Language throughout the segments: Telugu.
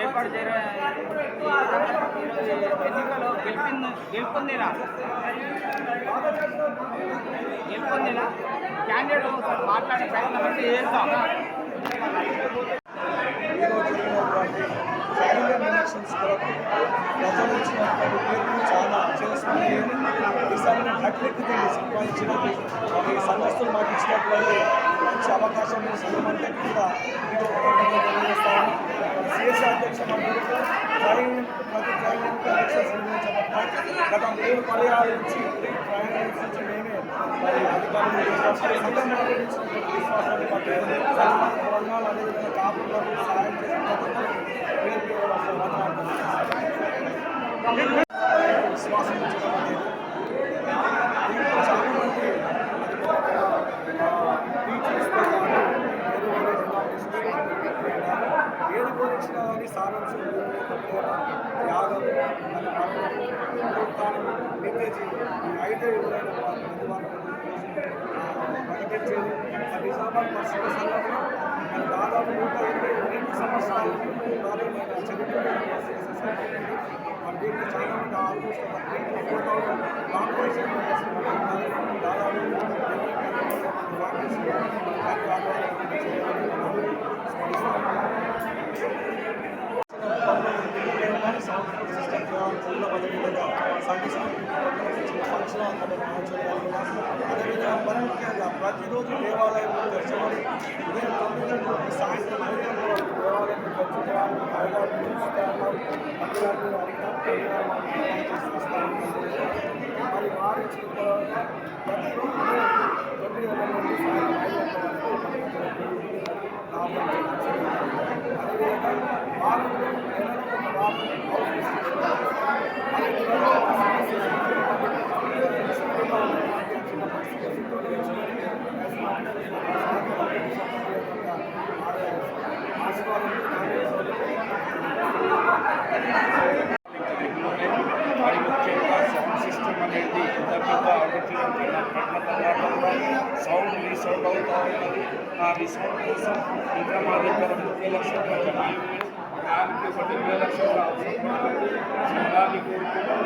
ఏర్పాటు ఎన్నికలో గెలుపొందిన క్యాండిడేట్ ఒకసారి మాట్లాడే ప్రయత్నం అయితే చేస్తాం. ఎలక్షన్స్ కొరకు ప్రజలు ఇచ్చినటువంటి తీర్పును చాలా చేసుకుని ఈసారి హ్యాట్రిక్ సంపాదించినది అది సంఘస్థులు మాకు ఇచ్చినటువంటి మంచి అవకాశం సంఘమంటే కూడా తెలియజేస్తాము. సిఎస్ఐ అధ్యక్ష ప్రతి ట్రైనింగ్ ఎలక్షన్స్ నిర్వహించబడతాయి. గత 3 పర్యాల నుంచి ట్రైనింగ్ నుంచి మేమే మరి అధికారులు సంఘం విశ్వాసాన్ని బట్టి వర్ణాలు అదేవిధంగా కాపులకు సహాయం చేసిన విశ్వాసం ఉంచడం అనేది చాలామంది టీచర్స్తో ఏది బోధించినా కానీ సారాంశం యాగం లీకేజీ అయితే ఎవరైన బయటెచ్చేది నిజామాబాద్ పరిస్థితి సంఘంలో మన దాదాపు 122 సంవత్సరాలు చరిత్ర మన దీంట్లో చాలా మంది ఆల్మోస్ట్ 4,000 కాంపిటీషన్ సాంస్కృతిక సిస్టమ్ జిల్లా అదేవిధంగా ఫంక్షన్ అదేవిధంగా మరి ముఖ్యంగా ప్రతిరోజు దేవాలయంలో దర్శనమని ఉదయం 9 గంటలకు సాయంత్రం 5 గంటల దేవాలయం ఖర్చు చేయాలని మరి వారు ఇచ్చిన తర్వాత ప్రతిరోజు 9 గంటల నుండి సాయంత్రం 5 గంటల వరకు అదేవిధంగా వారంలో మరి ముఖ్యంగా సౌండ్ సిస్టమ్ అనేది ఇంతకుముందు సౌండ్ రీసౌండ్ అవుతూ ఉన్నది. ఆ రీసౌండ్ కోసం ఇంకా మా దగ్గర 30 లక్షల దానికి 1 లక్షల సంఘాన్ని కోరుకుంటుంది.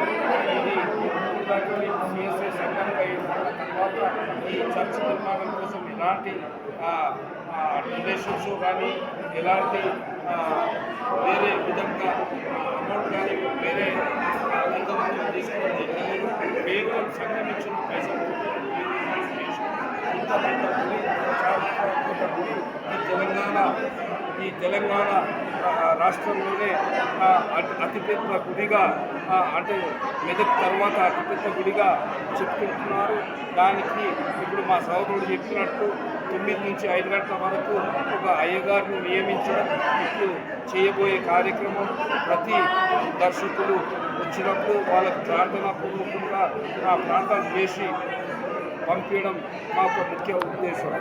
సిఎస్ఐ సంఘంగా ఏర్పడిన తర్వాత ఈ చర్చ్ నిర్మాణం కోసం ఎలాంటి డొనేషన్స్ కానీ ఎలాంటి వేరే విధంగా అమౌంట్ కానీ వేరే ఎంతమంది తీసుకోవడం జరిగింది. కేవలం సంఘం ఇచ్చిన పైసలు ఈ తెలంగాణ రాష్ట్రంలోనే అతిపెద్ద గుడిగా అంటే మెదక్ తర్వాత అతిపెద్ద గుడిగా చెప్పుకుంటున్నారు. దానికి ఇప్పుడు మా సహోదరుడు చెప్పినట్టు 9 నుంచి 5 గంటల వరకు ఒక అయ్యగారిని నియమించడం ఇప్పుడు చేయబోయే కార్యక్రమం. ప్రతి దర్శకులు వచ్చినప్పుడు వాళ్ళకు ప్రార్థనాపూర్వకంగా ప్రార్థన చేసి పంపించడం మాకు ముఖ్య ఉద్దేశం.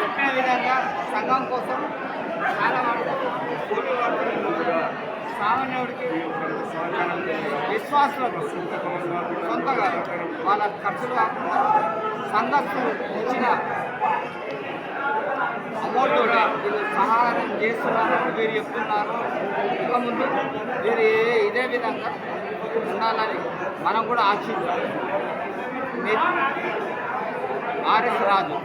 చెప్పిన విధంగా సంఘం కోసం చాలా సామాన్యుడికి విశ్వాసులకు సొంతగా వాళ్ళ ఖర్చులు కాకుండా సంఘస్థులు ఇచ్చిన అమౌంట్ వీళ్ళు సహాయం చేస్తున్నారు వీరు చెప్తున్నారు. ఇక ముందు వీరు ఇదే విధంగా ఉండాలని మనం కూడా ఆశిస్తాం. ఆర్ఎస్ రాజు.